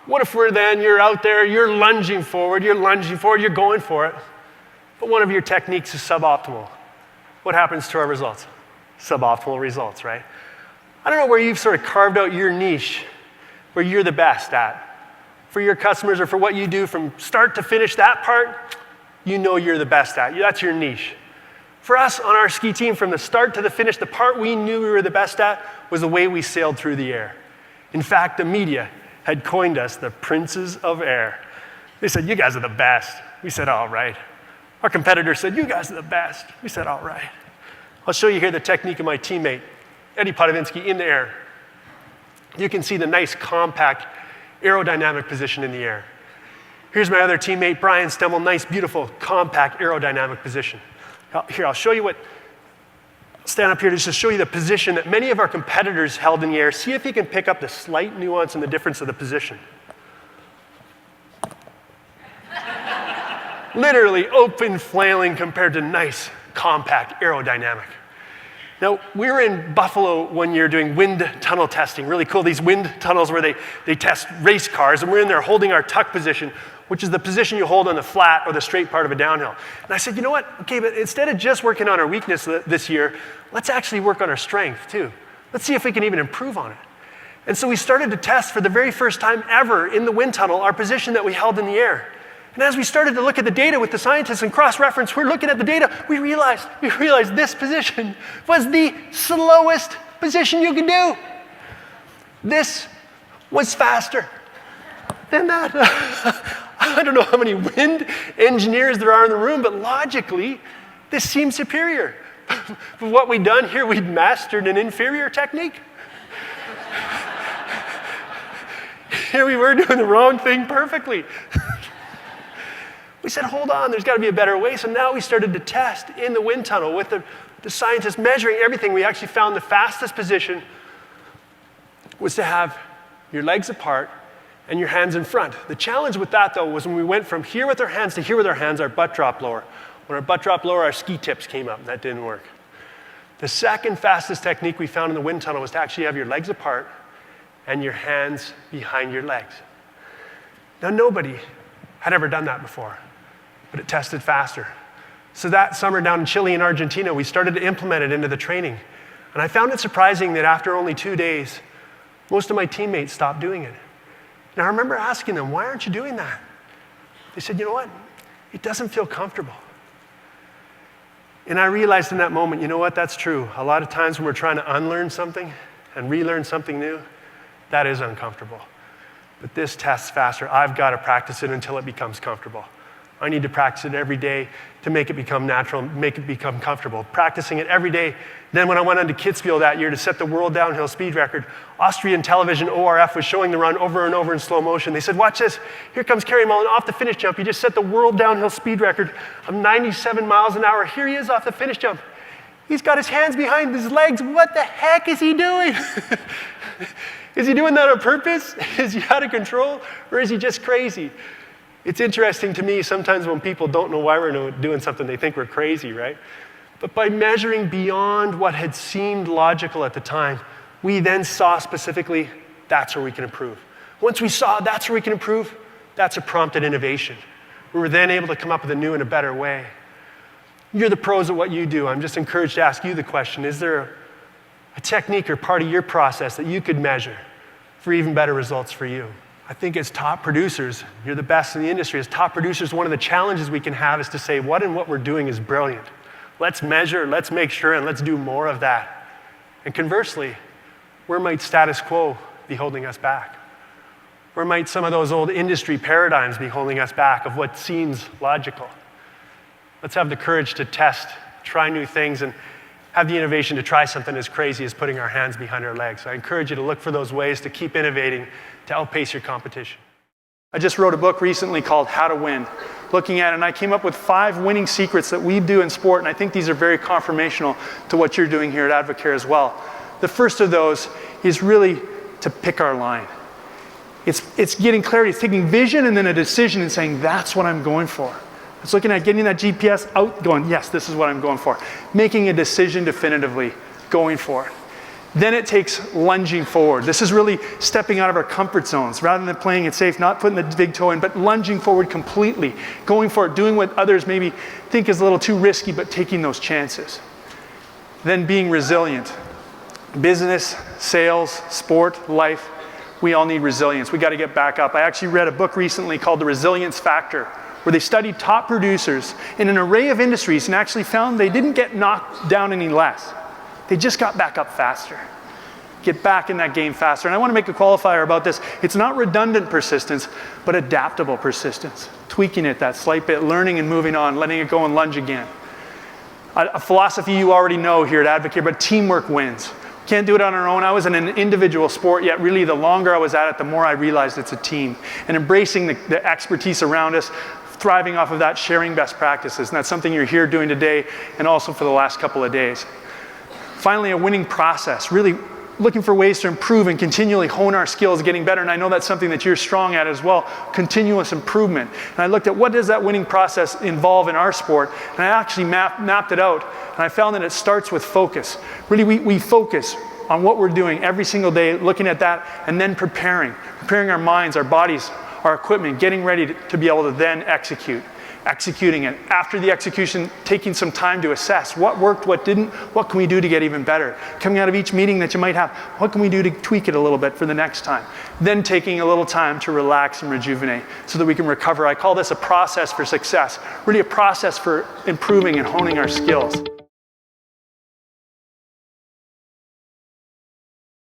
What if you're out there, you're lunging forward, you're going for it, but one of your techniques is suboptimal. What happens to our results? Suboptimal results, right? I don't know where you've sort of carved out your niche, where you're the best at. For your customers or for what you do from start to finish, that part, you know you're the best at. That's your niche. For us on our ski team, from the start to the finish, the part we knew we were the best at was the way we sailed through the air. In fact, the media had coined us the princes of air. They said, you guys are the best. We said, all right. Our competitors said, you guys are the best. We said, all right. I'll show you here the technique of my teammate, Eddie Podovinsky, in the air. You can see the nice, compact, aerodynamic position in the air. Here's my other teammate, Brian Stemmel, nice, beautiful, compact, aerodynamic position. Here, I'll show you what, stand up here to just show you the position that many of our competitors held in the air. See if you can pick up the slight nuance and the difference of the position. Literally open flailing compared to nice, compact, aerodynamic. Now, we were in Buffalo one year doing wind tunnel testing. Really cool, these wind tunnels where they test race cars, and we're in there holding our tuck position, which is the position you hold on the flat or the straight part of a downhill. And I said, you know what? Okay, but instead of just working on our weakness this year, let's actually work on our strength too. Let's see if we can even improve on it. And so we started to test for the very first time ever in the wind tunnel our position that we held in the air. And as we started to look at the data with the scientists and cross-reference, we're looking at the data, we realized this position was the slowest position you could do. This was faster than that. I don't know how many wind engineers there are in the room, but logically, this seems superior. But what we'd done here, we'd mastered an inferior technique. Here we were doing the wrong thing perfectly. We said, hold on, there's got to be a better way. So now we started to test in the wind tunnel with the scientists measuring everything. We actually found the fastest position was to have your legs apart and your hands in front. The challenge with that, though, was when we went from here with our hands to here with our hands, our butt dropped lower. When our butt dropped lower, our ski tips came up, and that didn't work. The second fastest technique we found in the wind tunnel was to actually have your legs apart and your hands behind your legs. Now, nobody had ever done that before, but it tested faster. So that summer down in Chile and Argentina, we started to implement it into the training. And I found it surprising that after only 2 days, most of my teammates stopped doing it. And I remember asking them, why aren't you doing that? They said, you know what? It doesn't feel comfortable. And I realized in that moment, you know what? That's true. A lot of times when we're trying to unlearn something and relearn something new, that is uncomfortable. But this tests faster. I've got to practice it until it becomes comfortable. I need to practice it every day to make it become natural, make it become comfortable. Practicing it every day. Then when I went on to Kitzbühel that year to set the world downhill speed record, Austrian television ORF was showing the run over and over in slow motion. They said, watch this. Here comes Cary Mullen off the finish jump. He just set the world downhill speed record of 97 miles an hour. Here he is off the finish jump. He's got his hands behind his legs. What the heck is he doing? Is he doing that on purpose? Is he out of control? Or is he just crazy? It's interesting to me sometimes when people don't know why we're doing something, they think we're crazy, right? But by measuring beyond what had seemed logical at the time, we then saw specifically, that's where we can improve. Once we saw that's where we can improve, that's a prompted innovation. We were then able to come up with a new and a better way. You're the pros at what you do. I'm just encouraged to ask you the question, is there a technique or part of your process that you could measure for even better results for you? I think as top producers, you're the best in the industry. As top producers, one of the challenges we can have is to say, what we're doing is brilliant. Let's measure, let's make sure, and let's do more of that. And conversely, where might status quo be holding us back? Where might some of those old industry paradigms be holding us back of what seems logical? Let's have the courage to test, try new things, and have the innovation to try something as crazy as putting our hands behind our legs. I encourage you to look for those ways to keep innovating, to outpace your competition. I just wrote a book recently called How to Win, looking at it, and I came up with 5 winning secrets that we do in sport, and I think these are very conformational to what you're doing here at Advocare as well. The first of those is really to pick our line. It's getting clarity, it's taking vision and then a decision and saying, that's what I'm going for. It's looking at getting that GPS out, going, yes, this is what I'm going for. Making a decision definitively, going for it. Then it takes lunging forward. This is really stepping out of our comfort zones. Rather than playing it safe, not putting the big toe in, but lunging forward completely, going for it, doing what others maybe think is a little too risky, but taking those chances. Then being resilient. Business, sales, sport, life, we all need resilience. We got to get back up. I actually read a book recently called The Resilience Factor, where they studied top producers in an array of industries and actually found they didn't get knocked down any less. They just got back up faster. Get back in that game faster. And I want to make a qualifier about this. It's not redundant persistence, but adaptable persistence. Tweaking it that slight bit, learning and moving on, letting it go and lunge again. A philosophy you already know here at Advocate, but teamwork wins. Can't do it on our own. I was in an individual sport, yet really the longer I was at it, the more I realized it's a team. And embracing the expertise around us, thriving off of that, sharing best practices. And that's something you're here doing today and also for the last couple of days. Finally, a winning process, really looking for ways to improve and continually hone our skills, getting better. And I know that's something that you're strong at as well, continuous improvement. And I looked at what does that winning process involve in our sport, and I actually mapped it out. And I found that it starts with focus. Really, we focus on what we're doing every single day, looking at that, and then preparing our minds, our bodies, our equipment, getting ready to be able to then executing it. After the execution, taking some time to assess what worked, what didn't, what can we do to get even better. Coming out of each meeting that you might have, what can we do to tweak it a little bit for the next time? Then taking a little time to relax and rejuvenate so that we can recover. I call this a process for success, really a process for improving and honing our skills.